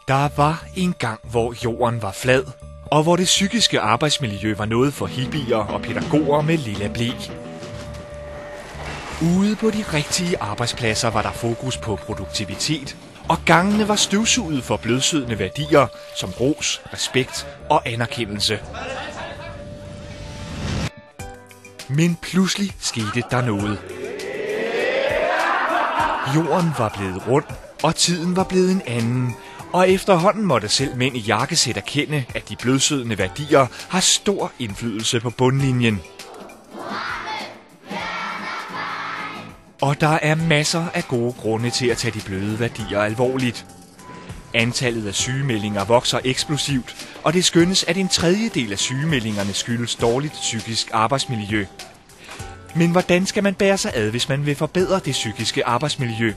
Der var en gang, hvor jorden var flad, og hvor det psykiske arbejdsmiljø var noget for hippier og pædagoger med lilla ble. Ude på de rigtige arbejdspladser var der fokus på produktivitet, og gangene var støvsuget for blødsødne værdier som ros, respekt og anerkendelse. Men pludselig skete der noget. Jorden var blevet rund, og tiden var blevet en anden. Og efterhånden måtte selv mænd i jakkesæt erkende, at de blødsødne værdier har stor indflydelse på bundlinjen. Og der er masser af gode grunde til at tage de bløde værdier alvorligt. Antallet af sygemeldinger vokser eksplosivt, og det skønnes, at en tredjedel af sygemeldingerne skyldes dårligt psykisk arbejdsmiljø. Men hvordan skal man bære sig ad, hvis man vil forbedre det psykiske arbejdsmiljø?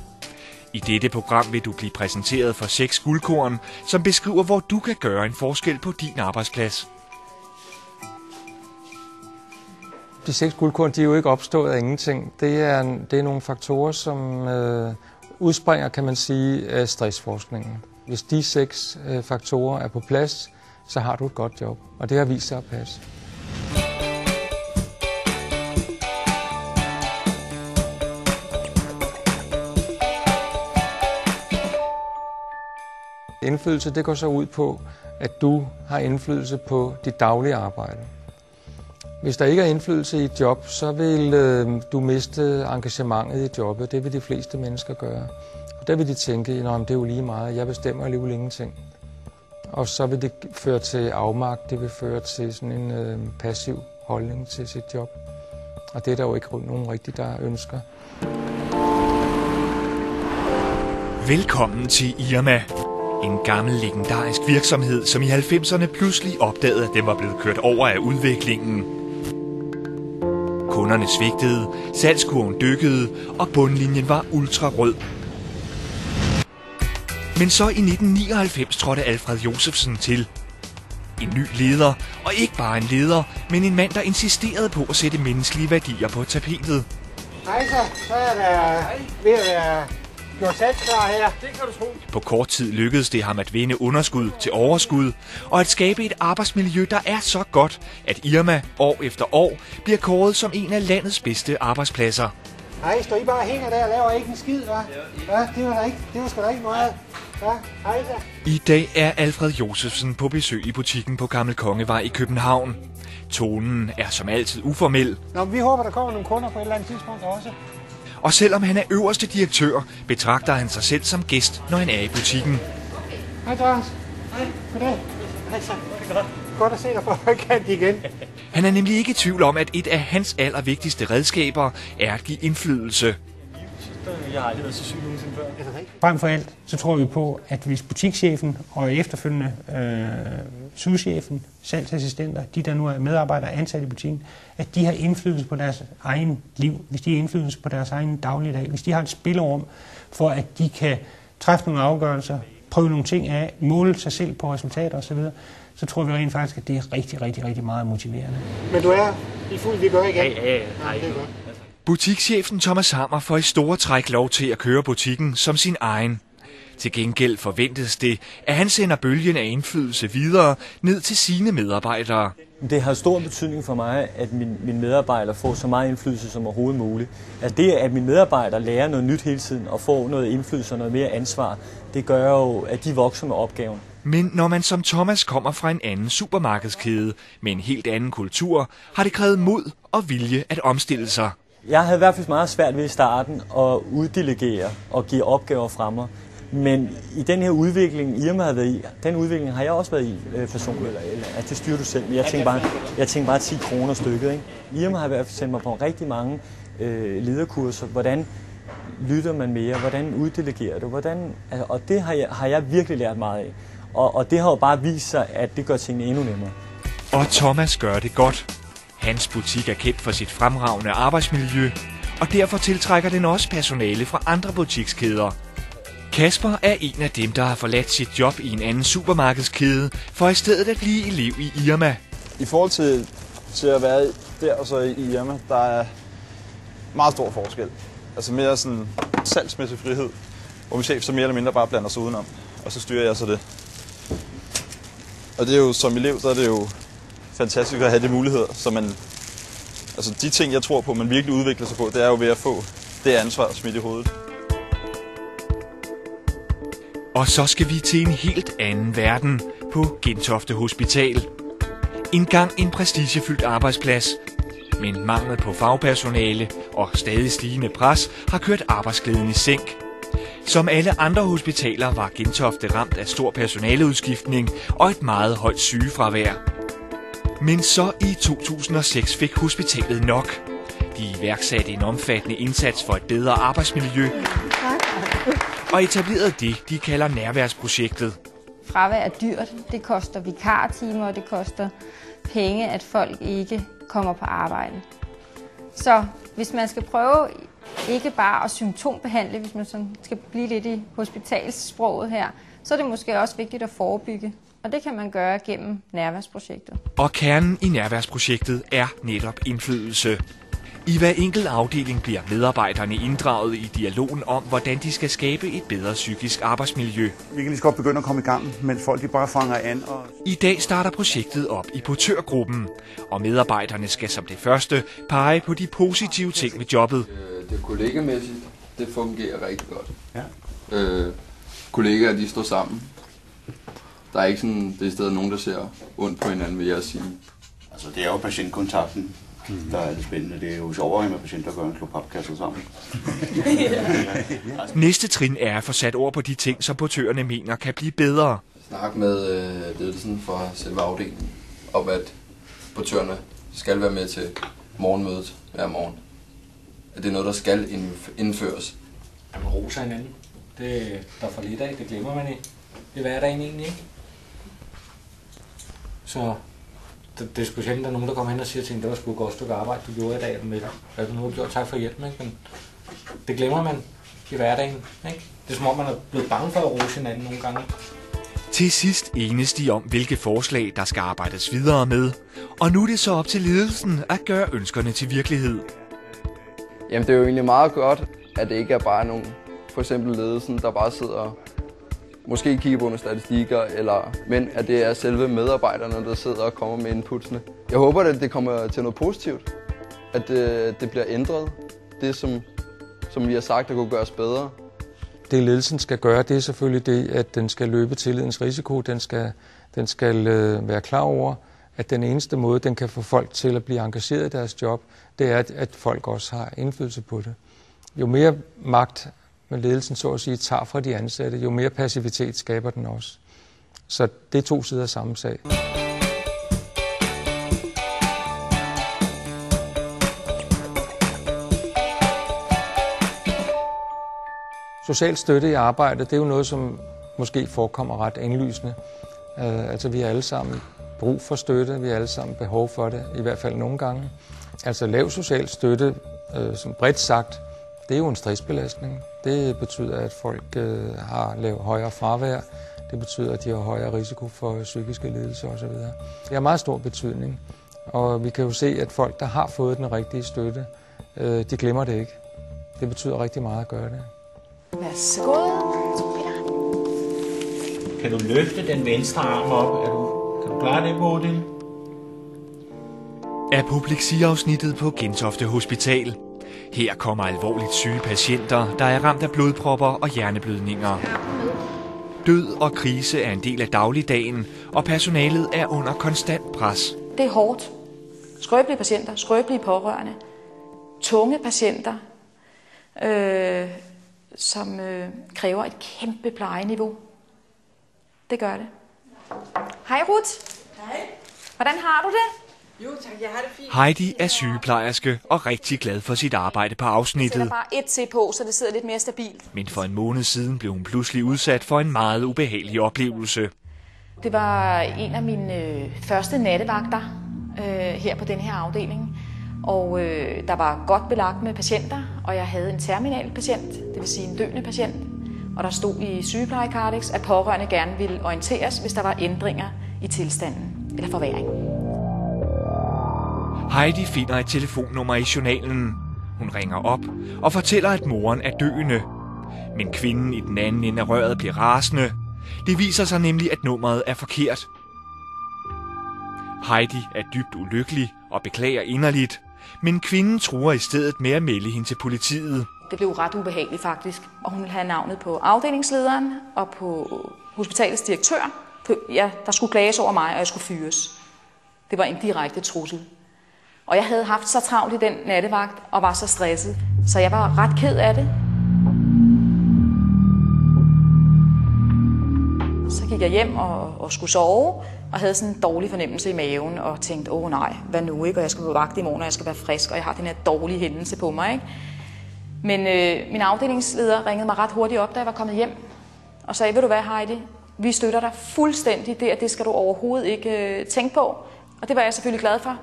I dette program vil du blive præsenteret for 6 guldkorn, som beskriver, hvor du kan gøre en forskel på din arbejdsplads. De 6 guldkorn, de er jo ikke opstået af ingenting. Det er nogle faktorer, som udspringer, kan man sige, af stressforskningen. Hvis de 6 faktorer er på plads, så har du et godt job, og det har vist sig at passe. Indflydelse, det går så ud på, at du har indflydelse på dit daglige arbejde. Hvis der ikke er indflydelse i et job, så vil du miste engagementet i jobbet. Det vil de fleste mennesker gøre. Og der vil de tænke, at det er jo lige meget, jeg bestemmer alligevel ingenting. Og så vil det føre til afmagt, det vil føre til sådan en passiv holdning til sit job. Og det er der jo ikke nogen rigtig, der ønsker. Velkommen til Irma. En gammel legendarisk virksomhed, som i 90'erne pludselig opdagede, at den var blevet kørt over af udviklingen. Kunderne svigtede, salgskurven dykkede, og bundlinjen var ultrarød. Men så i 1999 trådte Alfred Josefsen til. En ny leder, og ikke bare en leder, men en mand, der insisterede på at sætte menneskelige værdier på tapetet. Hej så er der ved at være gjort salgsklar her. Det kan du tro. På kort tid lykkedes det ham at vende underskud til overskud, og at skabe et arbejdsmiljø, der er så godt, at Irma år efter år bliver kåret som en af landets bedste arbejdspladser. Hej, står I bare og hænger der og laver ikke en skid, hva'? Ja, det var sgu da ikke meget. Ja, hej så. I dag er Alfred Josefsen på besøg i butikken på Gammel Kongevej i København. Tonen er som altid uformel. Nå, men vi håber, der kommer nogle kunder på et eller andet tidspunkt også. Og selvom han er øverste direktør, betragter han sig selv som gæst, når han er i butikken. Hej, Thomas. Hej. Goddag. Hej så. Godt at se dig på højkant igen. Han er nemlig ikke i tvivl om, at et af hans allervigtigste redskaber er at give indflydelse. Jeg har aldrig været så syg nogensinde før. Frem for alt, så tror vi på, at hvis butikschefen og efterfølgende souschefen, salgsassistenter, de der nu er medarbejdere ansat i butikken, at de har indflydelse på deres egen liv, hvis de har indflydelse på deres egen dagligdag, hvis de har et spillerum for, at de kan træffe nogle afgørelser, prøve nogle ting af, måle sig selv på resultater osv., så tror vi rent faktisk, at det er rigtig meget motiverende. Men du er i fuld vigør igen? Ja, det er godt. Butikschefen Thomas Hammer får i store træk lov til at køre butikken som sin egen. Til gengæld forventes det, at han sender bølgen af indflydelse videre ned til sine medarbejdere. Det har stor betydning for mig, at mine medarbejdere får så meget indflydelse som overhovedet muligt. Altså det, at mine medarbejdere lærer noget nyt hele tiden og får noget indflydelse og noget mere ansvar, det gør jo, at de vokser med opgaven. Men når man som Thomas kommer fra en anden supermarkedskæde med en helt anden kultur, har det krævet mod og vilje at omstille sig. Jeg havde i hvert fald meget svært ved i starten at uddelegere og give opgaver fra mig. Men i den her udvikling, Irma har været i, den udvikling har jeg også været i personligt. Altså det styrer du selv, men jeg tænker bare 10 kroner stykket. Ikke? Irma har i hvert fald sendt mig på rigtig mange lederkurser. Hvordan lytter man mere? Hvordan uddelegerer du? Og det har jeg virkelig lært meget af. Og det har jo bare vist sig, at det gør tingene endnu nemmere. Og Thomas gør det godt. Hans butik er kendt for sit fremragende arbejdsmiljø, og derfor tiltrækker den også personale fra andre butikskæder. Kasper er en af dem, der har forladt sit job i en anden supermarkedskæde, for i stedet at blive elev i Irma. I forhold til at være der og så i Irma, der er meget stor forskel. Altså mere sådan salgsmæssig frihed, hvor min chef så mere eller mindre bare blander sig udenom, og så styrer jeg så det. Og det er jo, som elev, der er det jo fantastisk at have de muligheder. Så man, altså de ting, jeg tror på, man virkelig udvikler sig på, det er jo ved at få det ansvar smidt i hovedet. Og så skal vi til en helt anden verden på Gentofte Hospital. Engang en prestigefyldt arbejdsplads, men mangel på fagpersonale og stadig stigende pres har kørt arbejdsglæden i sænk. Som alle andre hospitaler var Gentofte ramt af stor personaleudskiftning og et meget højt sygefravær. Men så i 2006 fik hospitalet nok. De iværksatte en omfattende indsats for et bedre arbejdsmiljø og etablerede det, de kalder nærværsprojektet. Fravær er dyrt. Det koster vikartimer, og det koster penge, at folk ikke kommer på arbejde. Så hvis man skal prøve ikke bare at symptombehandle, hvis man sådan skal blive lidt i hospitalssproget her, så er det måske også vigtigt at forebygge. Og det kan man gøre gennem nærværsprojektet. Og kernen i nærværsprojektet er netop indflydelse. I hver enkelt afdeling bliver medarbejderne inddraget i dialogen om, hvordan de skal skabe et bedre psykisk arbejdsmiljø. Vi kan lige så godt begynde at komme i gang, mens folk de bare fanger an. I dag starter projektet op i portørgruppen, og medarbejderne skal som det første pege på de positive ting ved jobbet. Det kollegamæssigt, det fungerer rigtig godt. Ja. Kollegaer, de står sammen. Der er ikke sådan, det er stadig nogen, der ser ondt på hinanden, vil jeg sige. Altså, det er jo patientkontakten, der er det spændende. Det er jo sjovere med patienter, der gør en klub papkasser sammen. Næste trin er at få sat ord på de ting, som portørerne mener kan blive bedre. Snak med ledelsen fra selve afdelingen om, at portørerne skal være med til morgenmødet hver morgen. At det er noget, der skal indføres. Man roser hinanden. Det er der for lidt af, det glemmer man i hverdagen egentlig, ikke? Så det er sgu sjældent, der er nogen, der kommer hen og siger til en, det var sgu et godt stykke arbejde, du gjorde i dag med dig. Hvad du nu har gjort, tak for hjælpen, ikke? Men det glemmer man i hverdagen, ikke? Det er som om, man er blevet bange for at rose hinanden nogle gange. Til sidst enes de om, hvilke forslag, der skal arbejdes videre med. Og nu er det så op til ledelsen at gøre ønskerne til virkelighed. Jamen, det er jo egentlig meget godt, at det ikke er bare nogen, for eksempel ledelsen, der bare sidder måske kigger på nogle statistikker, men at det er selve medarbejderne, der sidder og kommer med inputsene. Jeg håber, at det kommer til noget positivt, at det bliver ændret, det som vi har sagt, der kunne gøres bedre. Det ledelsen skal gøre, det er selvfølgelig det, at den skal løbe tillidens risiko, den skal være klar over, at den eneste måde, den kan få folk til at blive engageret i deres job, det er, at folk også har indflydelse på det. Jo mere magt med ledelsen, så at sige, tager fra de ansatte, jo mere passivitet skaber den også. Så det er to sider af samme sag. Social støtte i arbejdet, det er jo noget, som måske forekommer ret indlysende. Altså vi har alle sammen brug for støtte, vi har alle sammen behov for det, i hvert fald nogle gange. Altså lav social støtte, som bredt sagt, det er jo en stressbelastning. Det betyder, at folk har højere fravær. Det betyder, at de har højere risiko for psykiske lidelser osv. Det har meget stor betydning. Og vi kan jo se, at folk, der har fået den rigtige støtte, de glemmer det ikke. Det betyder rigtig meget at gøre det. Værsgo. Kan du løfte den venstre arm op? Kan du klare det, Bodil? Apopleksiafsnittet på Gentofte Hospital. Her kommer alvorligt syge patienter, der er ramt af blodpropper og hjerneblødninger. Død og krise er en del af dagligdagen, og personalet er under konstant pres. Det er hårdt. Skrøbelige patienter, skrøbelige pårørende, tunge patienter, som kræver et kæmpe plejeniveau. Det gør det. Hej Ruth. Hej. Hvordan har du det? Jo tak, jeg har det fint. Heidi er sygeplejerske og rigtig glad for sit arbejde på afsnittet. Jeg sætter bare et til på, så det sidder lidt mere stabilt. Men for en måned siden blev hun pludselig udsat for en meget ubehagelig oplevelse. Det var en af mine første nattevagter her på den her afdeling. Og der var godt belagt med patienter, og jeg havde en terminal patient, det vil sige en døende patient. Og der stod i sygeplejekardex, at pårørende gerne ville orienteres, hvis der var ændringer i tilstanden eller forværing. Heidi finder et telefonnummer i journalen. Hun ringer op og fortæller, at moren er døende. Men kvinden i den anden ende af røret bliver rasende. Det viser sig nemlig, at nummeret er forkert. Heidi er dybt ulykkelig og beklager inderligt, men kvinden truer i stedet med at melde hende til politiet. Det blev ret ubehageligt faktisk, og hun ville have navnet på afdelingslederen og på hospitalets direktør. Ja, der skulle klages over mig, og jeg skulle fyres. Det var en direkte trussel. Og jeg havde haft så travlt i den nattevagt og var så stresset, så jeg var ret ked af det. Så gik jeg hjem og skulle sove, og havde sådan en dårlig fornemmelse i maven, og tænkte, nej, hvad nu, ikke? Og jeg skal på vagt i morgen, og jeg skal være frisk, og jeg har den her dårlige hændelse på mig, ikke? Men min afdelingsleder ringede mig ret hurtigt op, da jeg var kommet hjem, og sagde, ved du hvad, Heidi, vi støtter dig fuldstændig, det skal du overhovedet ikke tænke på. Og det var jeg selvfølgelig glad for.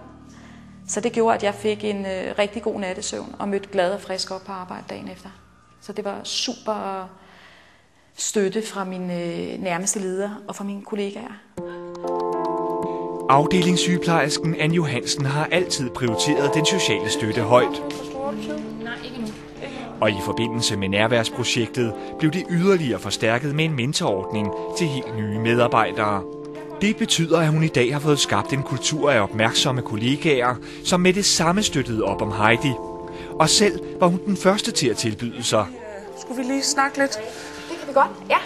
Så det gjorde, at jeg fik en rigtig god nattesøvn, og mødte glad og frisk op på arbejde dagen efter. Så det var super støtte fra min nærmeste leder og fra mine kollegaer. Afdelingssygeplejersken Anne Johansen har altid prioriteret den sociale støtte højt. Og i forbindelse med nærværsprojektet blev det yderligere forstærket med en mentorordning til helt nye medarbejdere. Det betyder, at hun i dag har fået skabt en kultur af opmærksomme kollegaer, som med det samme støttede op om Heidi. Og selv var hun den første til at tilbyde sig. Skulle vi lige snakke lidt? Det kan vi godt, ja.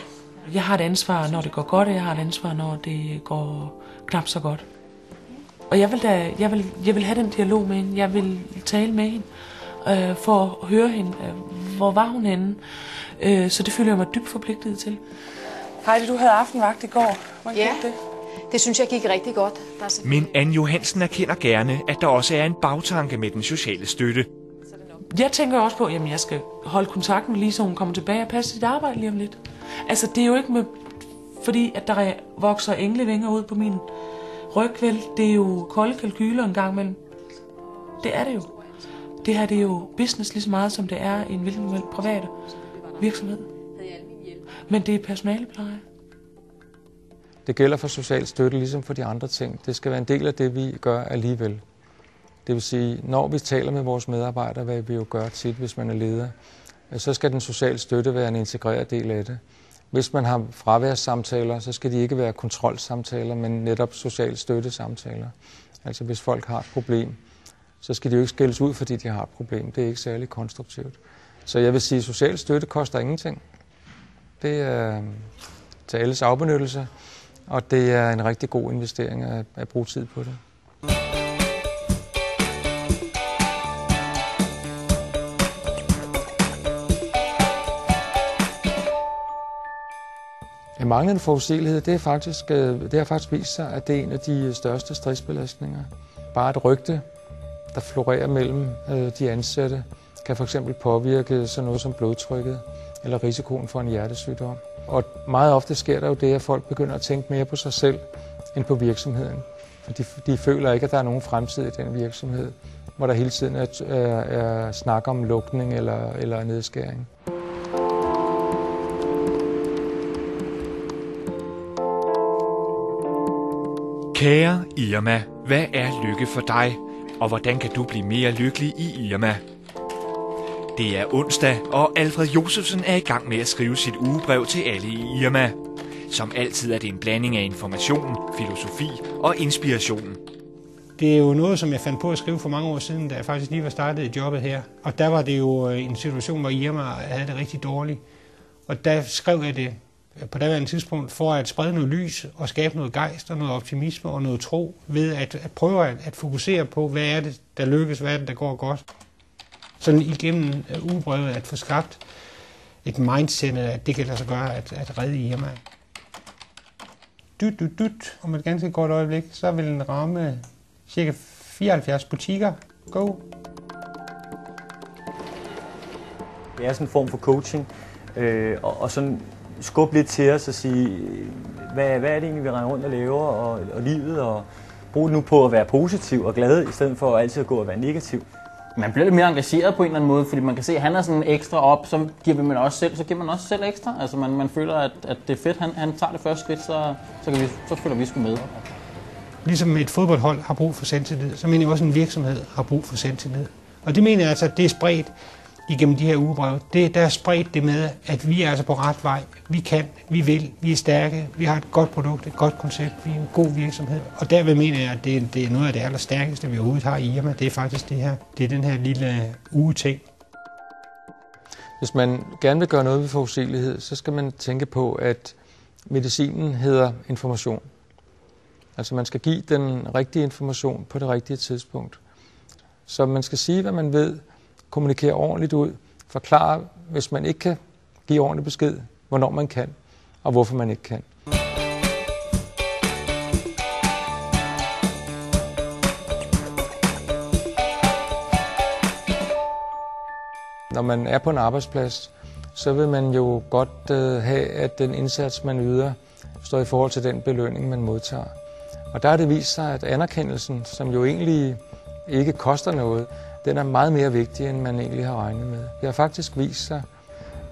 Jeg har et ansvar, når det går godt, og jeg har et ansvar, når det går knap så godt. Og jeg vil have den dialog med hende. Jeg vil tale med hende for at høre hende. Hvor var hun henne? Så det føler jeg mig dybt forpligtet til. Heidi, du havde aftenvagt i går. Ja, det synes jeg gik rigtig godt. Men Anne Johansen erkender gerne, at der også er en bagtanke med den sociale støtte. Jeg tænker også på, at jeg skal holde kontakt med Lise, så hun kommer tilbage og passe sit arbejde lige om lidt. Altså, det er jo ikke fordi, at der vokser englevinger ud på min ryg, vel. Det er jo kolde kalkyler en gang imellem. Det er det jo. Det her, det er jo business lige så meget, som det er en hvilken privat virksomhed. Men det er personalepleje. Det gælder for social støtte, ligesom for de andre ting. Det skal være en del af det, vi gør alligevel. Det vil sige, når vi taler med vores medarbejdere, hvad vi jo gør tit, hvis man er leder, så skal den sociale støtte være en integreret del af det. Hvis man har fraværssamtaler, så skal de ikke være kontrolsamtaler, men netop social støttesamtaler. Altså hvis folk har et problem, så skal de jo ikke skældes ud, fordi de har et problem. Det er ikke særlig konstruktivt. Så jeg vil sige, at social støtte koster ingenting. Det er til alles afbenyttelse, og det er en rigtig god investering at bruge tid på det. Manglende forudsigelighed, det har faktisk vist sig, at det er en af de største stressbelastninger. Bare et rygte, der florerer mellem de ansatte, kan f.eks. påvirke sådan noget som blodtrykket eller risikoen for en hjertesygdom. Og meget ofte sker der jo det, at folk begynder at tænke mere på sig selv end på virksomheden. De føler ikke, at der er nogen fremtid i den virksomhed, hvor der hele tiden er snak om lukning eller nedskæring. Kære Irma, hvad er lykke for dig, og hvordan kan du blive mere lykkelig i Irma? Det er onsdag, og Alfred Josefsen er i gang med at skrive sit ugebrev til alle i Irma. Som altid er det en blanding af information, filosofi og inspiration. Det er jo noget, som jeg fandt på at skrive for mange år siden, da jeg faktisk lige var startet i jobbet her. Og der var det jo en situation, hvor Irma havde det rigtig dårligt. Og der skrev jeg det på daværende tidspunkt for at sprede noget lys og skabe noget gejst og noget optimisme og noget tro ved at prøve at fokusere på, hvad er det, der lykkes, hvad er det, der går godt. Sådan igennem ugebrevet at få skabt et mindset, at det kan lade sig gøre at redde Irma. Om et ganske kort øjeblik, så vil den ramme ca. 74 butikker. Go! Det er sådan en form for coaching, og sådan skubbe lidt til os og sige, hvad er det egentlig, vi render rundt og laver, og livet, og bruge det nu på at være positiv og glad, i stedet for altid at gå og være negativ. Man bliver lidt mere engageret på en eller anden måde, fordi man kan se, at han er sådan ekstra op, så giver man også selv ekstra. Altså man føler, at det er fedt, han tager det første skridt, så føler vi sgu med. Ligesom et fodboldhold har brug for selvtillid, så mener jeg også, en virksomhed har brug for selvtillid. Og det mener jeg altså, at det er spredt igennem de her ugebreve, der er spredt det med, at vi er altså på ret vej. Vi kan, vi vil, vi er stærke, vi har et godt produkt, et godt koncept, vi er en god virksomhed. Og derved mener jeg, at det er noget af det allerstærkeste, vi overhovedet har i Irma. Det er faktisk det er den her lille ugeting. Hvis man gerne vil gøre noget ved forudsigelighed, så skal man tænke på, at medicinen hedder information. Altså man skal give den rigtige information på det rigtige tidspunkt. Så man skal sige, hvad man ved, kommunikere ordentligt ud, forklare, hvis man ikke kan give ordentlig besked, hvornår man kan, og hvorfor man ikke kan. Når man er på en arbejdsplads, så vil man jo godt have, at den indsats, man yder, står i forhold til den belønning, man modtager. Og der har det vist sig, at anerkendelsen, som jo egentlig ikke koster noget, den er meget mere vigtig, end man egentlig har regnet med. Det har faktisk vist sig,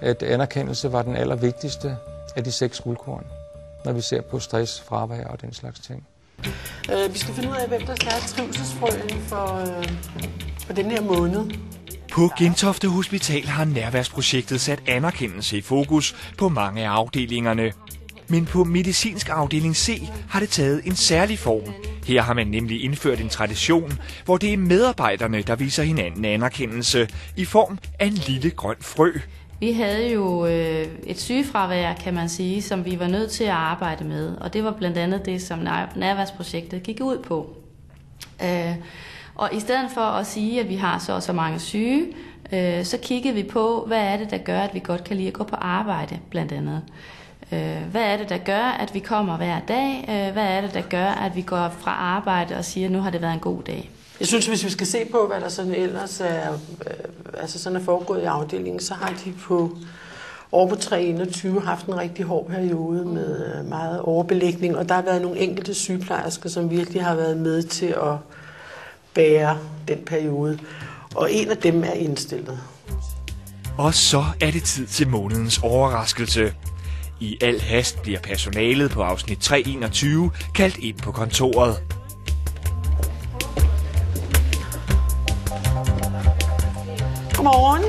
at anerkendelse var den allervigtigste af de 6 guldkorn, når vi ser på stress, fravær og den slags ting. Vi skal finde ud af, hvem der skal have trivselsfrøen for den her måned. På Gentofte Hospital har nærværsprojektet sat anerkendelse i fokus på mange af afdelingerne. Men på medicinsk afdeling C har det taget en særlig form. Her har man nemlig indført en tradition, hvor det er medarbejderne, der viser hinanden anerkendelse i form af en lille grøn frø. Vi havde jo et sygefravær, kan man sige, som vi var nødt til at arbejde med. Og det var blandt andet det, som nærværsprojektet gik ud på. Og i stedet for at sige, at vi har så mange syge, så kiggede vi på, hvad er det, der gør, at vi godt kan lide at gå på arbejde, blandt andet. Hvad er det, der gør, at vi kommer hver dag? Hvad er det, der gør, at vi går fra arbejde og siger, at nu har det været en god dag? Jeg synes, hvis vi skal se på, hvad der sådan ellers er foregået i afdelingen, så har de over på 321 haft en rigtig hård periode med meget overbelægning, og der har været nogle enkelte sygeplejersker, som virkelig har været med til at bære den periode, og en af dem er indstillet. Og så er det tid til månedens overraskelse. I al hast bliver personalet på afsnit 321 kaldt ind på kontoret. Godmorgen.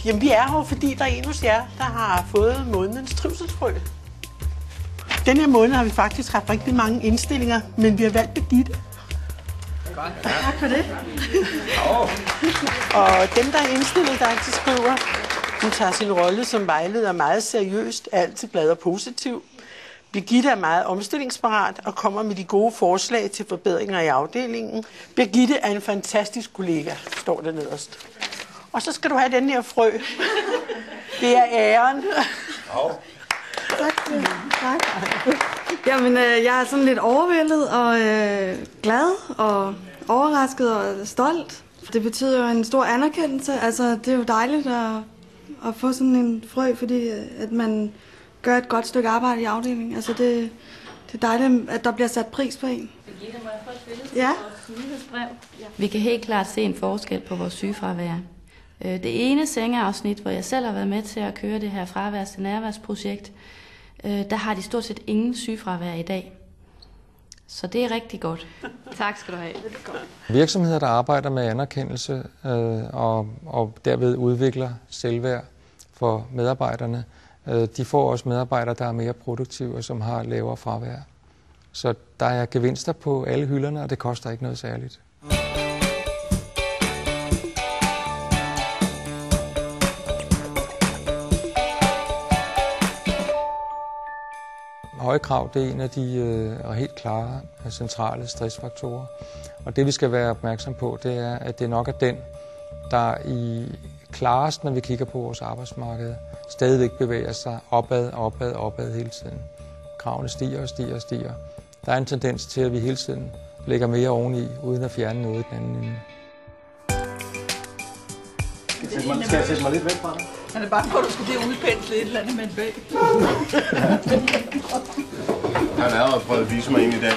Jamen vi er her, fordi der er en hos jer, der har fået månedens trivselsfrø. Den her måned har vi faktisk haft rigtig mange indstillinger, men vi har valgt Birgitte. Tak for det. Og dem, der er indstillet, der altid skriver, hun tager sin rolle som vejleder meget seriøst, altid glad og positiv. Birgitte er meget omstillingsparat og kommer med de gode forslag til forbedringer i afdelingen. Birgitte er en fantastisk kollega, står der nederst. Og så skal du have den her frø. Det er æren. Tak. Jamen, jeg er sådan lidt overvældet og glad og overrasket og stolt. Det betyder jo en stor anerkendelse. Altså, det er jo dejligt at få sådan en frø, fordi at man gør et godt stykke arbejde i afdelingen. Altså, det er dejligt, at der bliver sat pris på en. Birgitte, må jeg få et billede ja. på vores nyhedsbrev? Vi kan helt klart se en forskel på vores sygefravær. Det ene sengeafsnit, hvor jeg selv har været med til at køre det her fraværs- til nærværsprojekt, der har de stort set ingen sygefravær i dag. Så det er rigtig godt. Tak skal du have. Virksomheder, der arbejder med anerkendelse og derved udvikler selvværd for medarbejderne, de får også medarbejdere, der er mere produktive og som har lavere fravær. Så der er gevinster på alle hylderne, og det koster ikke noget særligt. Høje krav, det er en af de helt klare centrale stressfaktorer. Og det vi skal være opmærksom på, det er, at det nok er den, der i klarest, når vi kigger på vores arbejdsmarked, stadigvæk bevæger sig opad hele tiden. Kravene stiger og stiger og stiger. Der er en tendens til, at vi hele tiden lægger mere oveni, uden at fjerne noget i den anden ende. Skal jeg sætte mig lidt væk fra dig? Han er bange for, at du skulle udpensle et eller andet med en bæk. Han har jo prøvet at vise mig en i dag.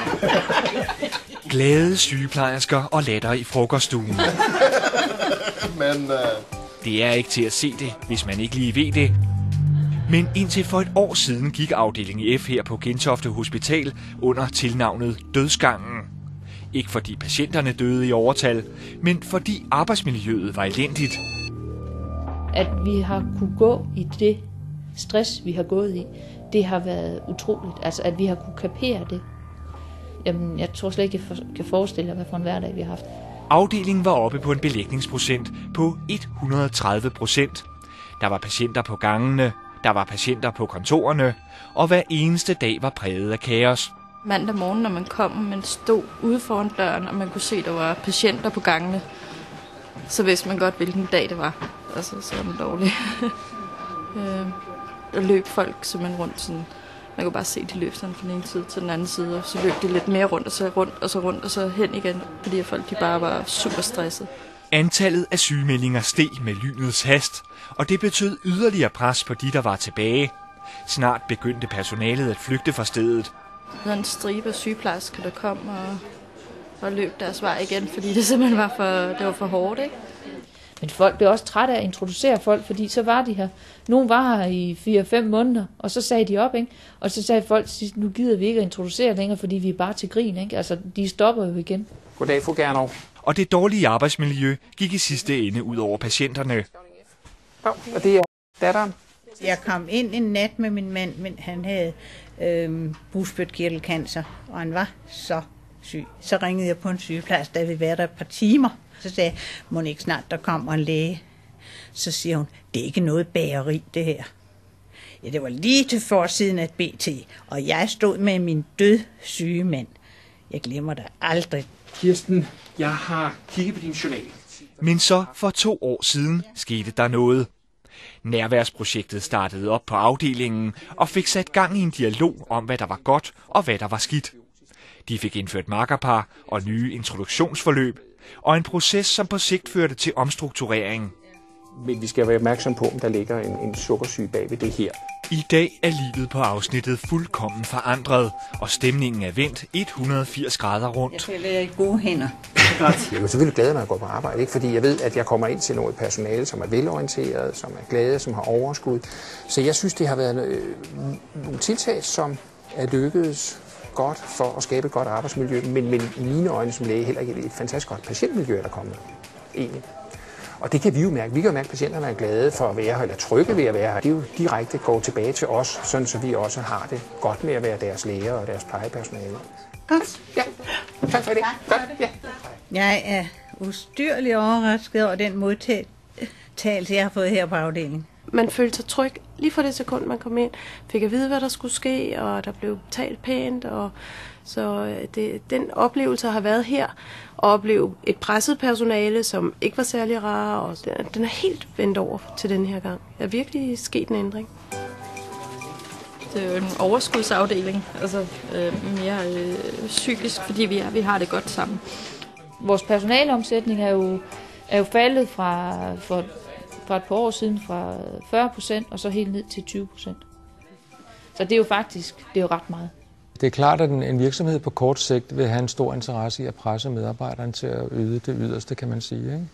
Glade sygeplejersker og latter i frokoststuen. Men det er ikke til at se det, hvis man ikke lige ved det. Men indtil for et år siden gik afdeling F her på Gentofte Hospital under tilnavnet Dødsgangen. Ikke fordi patienterne døde i overtal, men fordi arbejdsmiljøet var elendigt. At vi har kunne gå i det stress, vi har gået i, det har været utroligt. Altså, at vi har kunne kapere det. Jamen, jeg tror slet ikke, jeg kan forestille mig, hvad for en hverdag vi har haft. Afdelingen var oppe på en belægningsprocent på 130%. Der var patienter på gangene, der var patienter på kontorerne, og hver eneste dag var præget af kaos. Mandag morgen, når man kom, og man stod ude foran døren, og man kunne se, at der var patienter på gangene, så vidste man godt, hvilken dag det var. Altså, så var den dårlig. Der løb folk simpelthen rundt sådan. Man kunne bare se, de løb sådan fra den ene side til den anden side, og så løb de lidt mere rundt, og så rundt, og så rundt, og så hen igen, fordi folk de bare var super stresset. Antallet af sygemeldinger steg med lynets hast, og det betød yderligere pres på de, der var tilbage. Snart begyndte personalet at flygte fra stedet. Der var en stribe af sygeplejersker, der kom og løb deres vej igen, fordi det simpelthen var for hårdt, ikke? Men folk blev også trætte af at introducere folk, fordi så var de her. Nogle var her i 4-5 måneder, og så sagde de op, ikke? Og så sagde folk, nu gider vi ikke at introducere længere, fordi vi er bare til grin, ikke? Altså, de stopper jo igen. Goddag, fru Gernov. Og det dårlige arbejdsmiljø gik i sidste ende ud over patienterne. Og det er datteren? Jeg kom ind en nat med min mand, men han havde bugspytkirtelcancer, og han var så syg. Så ringede jeg på en sygeplejerske, der ville være der et par timer. Så sagde jeg, må ikke snart der kommer en læge. Så siger hun, det er ikke noget bageri, det her. Ja, det var lige til forsiden af et BT, og jeg stod med min dødssyge mand. Jeg glemmer det aldrig. Kirsten, jeg har kigget på din journal. Men så for 2 år siden skete der noget. Nærværsprojektet startede op på afdelingen og fik sat gang i en dialog om, hvad der var godt og hvad der var skidt. De fik indført makkerpar og nye introduktionsforløb, og en proces, som på sigt førte til omstrukturering. Men vi skal være opmærksom på, om der ligger en sukkersyge bag ved det her. I dag er livet på afsnittet fuldkommen forandret, og stemningen er vendt 180 grader rundt. Jeg føler, jeg er i gode hænder. Godt. Jeg er selvfølgelig glad, når jeg går på arbejde, ikke? Fordi jeg ved, at jeg kommer ind til noget personale, som er velorienteret, som er glade, som har overskud. Så jeg synes, det har været nogle tiltag, som er lykkedes godt for at skabe et godt arbejdsmiljø, men i mine øjne som læge heller ikke et fantastisk godt patientmiljø, der er kommet egentlig. Og det kan vi jo mærke. Vi kan jo mærke, at patienterne er glade for at være her, eller trygge ved at være her. Det er jo direkte går tilbage til os, sådan så vi også har det godt med at være deres læger og deres plejepersonale. Godt. Ja, tak for det. Godt. Ja. Jeg er ustyrligt overrasket over den modtagelse, jeg har fået her på afdelingen. Man følte sig tryg lige fra det sekund, man kom ind. Fik at vide, hvad der skulle ske, og der blev talt pænt. Så den oplevelse har været her. Og opleve et presset personale, som ikke var særlig rare. Og den er helt vendt over til den her gang. Der er virkelig sket en ændring. Det er jo en overskudsafdeling, altså mere psykisk, fordi vi har det godt sammen. Vores personaleomsætning er jo faldet fra et par år siden fra 40% og så helt ned til 20%. Så det er jo ret meget. Det er klart, at en virksomhed på kort sigt vil have en stor interesse i at presse medarbejderen til at yde det yderste, kan man sige, ikke?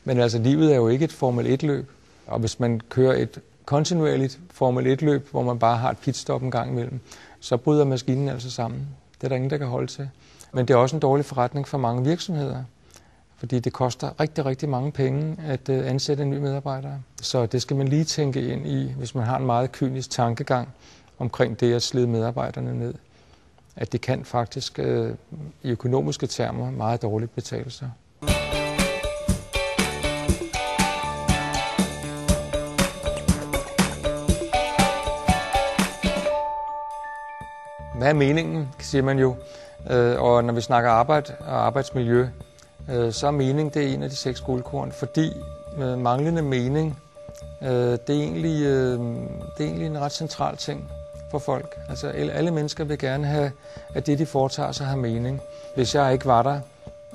Men altså, livet er jo ikke et Formel 1-løb, og hvis man kører et kontinuerligt Formel 1-løb, hvor man bare har et pitstop en gang imellem, så bryder maskinen altså sammen. Det er der ingen, der kan holde til. Men det er også en dårlig forretning for mange virksomheder, fordi det koster rigtig, rigtig mange penge at ansætte en ny medarbejder. Så det skal man lige tænke ind i, hvis man har en meget kynisk tankegang omkring det at slide medarbejderne ned. At det kan faktisk i økonomiske termer meget dårligt betale sig. Hvad er meningen, siger man jo. Og når vi snakker arbejde og arbejdsmiljø, så er mening det er en af de 6 guldkorn, fordi manglende mening, det er egentlig en ret central ting for folk. Altså alle mennesker vil gerne have, at det de foretager sig har mening. Hvis jeg ikke var der,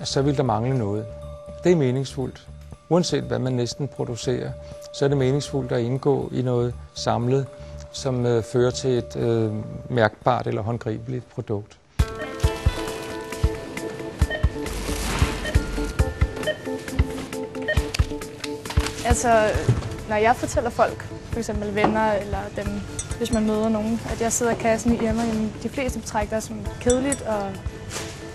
så ville der mangle noget. Det er meningsfuldt. Uanset hvad man næsten producerer, så er det meningsfuldt at indgå i noget samlet, som fører til et mærkbart eller håndgribeligt produkt. Altså, når jeg fortæller folk, f.eks. venner eller dem, hvis man møder nogen, at jeg sidder i kassen i Irma, de fleste betragter det som kedeligt og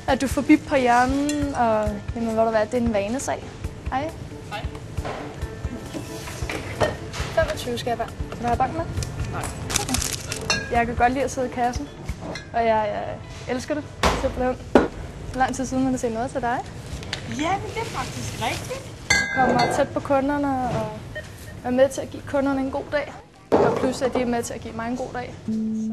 Er du forbi på hjernen, og jamen, hvor du være, det er en vanesag. Hej. Hej. 25 skal jeg bare. Skal du have bank med? Nej. Okay. Jeg kan godt lide at sidde i kassen, og jeg elsker det. Simpelthen. Så lang tid siden, man har set noget til dig. Ja, men det er faktisk rigtigt. Jeg kommer tæt på kunderne og er med til at give kunderne en god dag. Og plus at de er med til at give mig en god dag.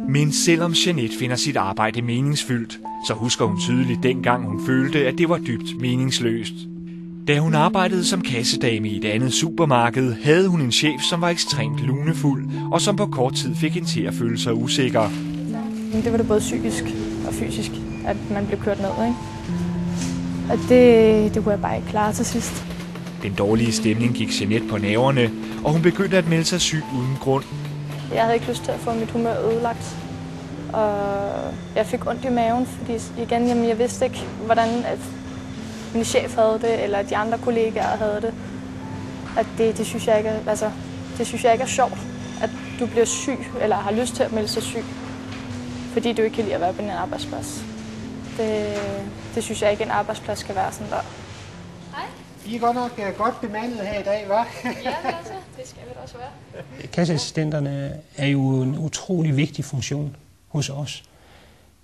Men selvom Jeanette finder sit arbejde meningsfyldt, så husker hun tydeligt dengang hun følte, at det var dybt meningsløst. Da hun arbejdede som kassedame i et andet supermarked, havde hun en chef, som var ekstremt lunefuld, og som på kort tid fik hende til at føle sig usikker. Det var det både psykisk og fysisk, at man blev kørt ned, ikke? Og det kunne jeg bare ikke klare til sidst. Den dårlige stemning gik Jeanette på nerverne, og hun begyndte at melde sig syg uden grund. Jeg havde ikke lyst til at få mit humør ødelagt. Og jeg fik ondt i maven, fordi igen, jamen, jeg vidste ikke, hvordan at min chef havde det, eller de andre kollegaer havde det. At det synes jeg ikke er, altså, det synes jeg ikke er sjovt, at du bliver syg, eller har lyst til at melde sig syg, fordi du ikke kan lide at være på en arbejdsplads. Det synes jeg ikke, en arbejdsplads skal være sådan der. I er godt nok godt bemandet her i dag, hva'? Ja, det skal vi da også være. Kasseassistenterne er jo en utrolig vigtig funktion hos os.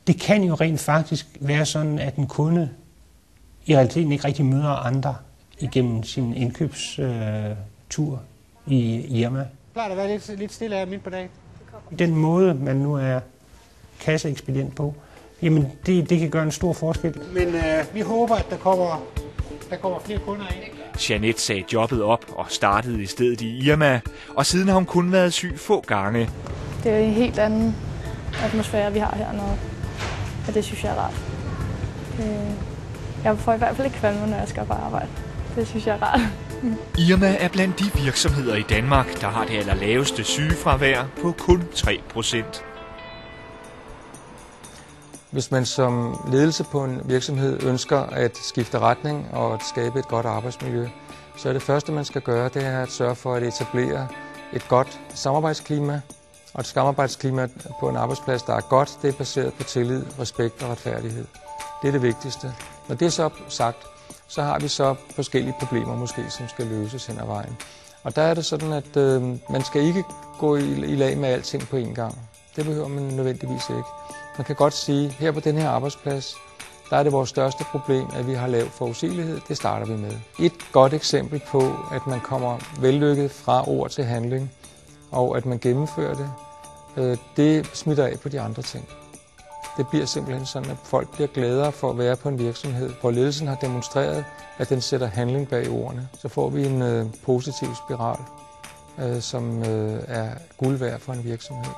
Det kan jo rent faktisk være sådan, at en kunde i realiteten ikke rigtig møder andre igennem sin indkøbstur i Irma. Plejer der at være lidt stille her midt på dagen? Den måde, man nu er kasseekspedient på, jamen det kan gøre en stor forskel. Men vi håber, at der kommer flere kunder ind. Jeanette sagde jobbet op og startede i stedet i Irma, og siden har hun kun været syg få gange. Det er en helt anden atmosfære, vi har hernede, og det synes jeg er rart. Jeg får i hvert fald ikke kvalme, når jeg skal på arbejde. Det synes jeg er rart. Irma er blandt de virksomheder i Danmark, der har det allerlaveste sygefravær på kun 3%. Hvis man som ledelse på en virksomhed ønsker at skifte retning og at skabe et godt arbejdsmiljø, så er det første, man skal gøre, det er at sørge for at etablere et godt samarbejdsklima. Og et samarbejdsklima på en arbejdsplads, der er godt, det er baseret på tillid, respekt og retfærdighed. Det er det vigtigste. Når det er så sagt, så har vi så forskellige problemer måske, som skal løses hen ad vejen. Og der er det sådan, at man skal ikke gå i lag med alting på én gang. Det behøver man nødvendigvis ikke. Man kan godt sige, at her på den her arbejdsplads, der er det vores største problem, at vi har lav forudsigelighed. Det starter vi med. Et godt eksempel på, at man kommer vellykket fra ord til handling, og at man gennemfører det, det smitter af på de andre ting. Det bliver simpelthen sådan, at folk bliver gladere for at være på en virksomhed, hvor ledelsen har demonstreret, at den sætter handling bag ordene. Så får vi en positiv spiral, som er guld værd for en virksomhed.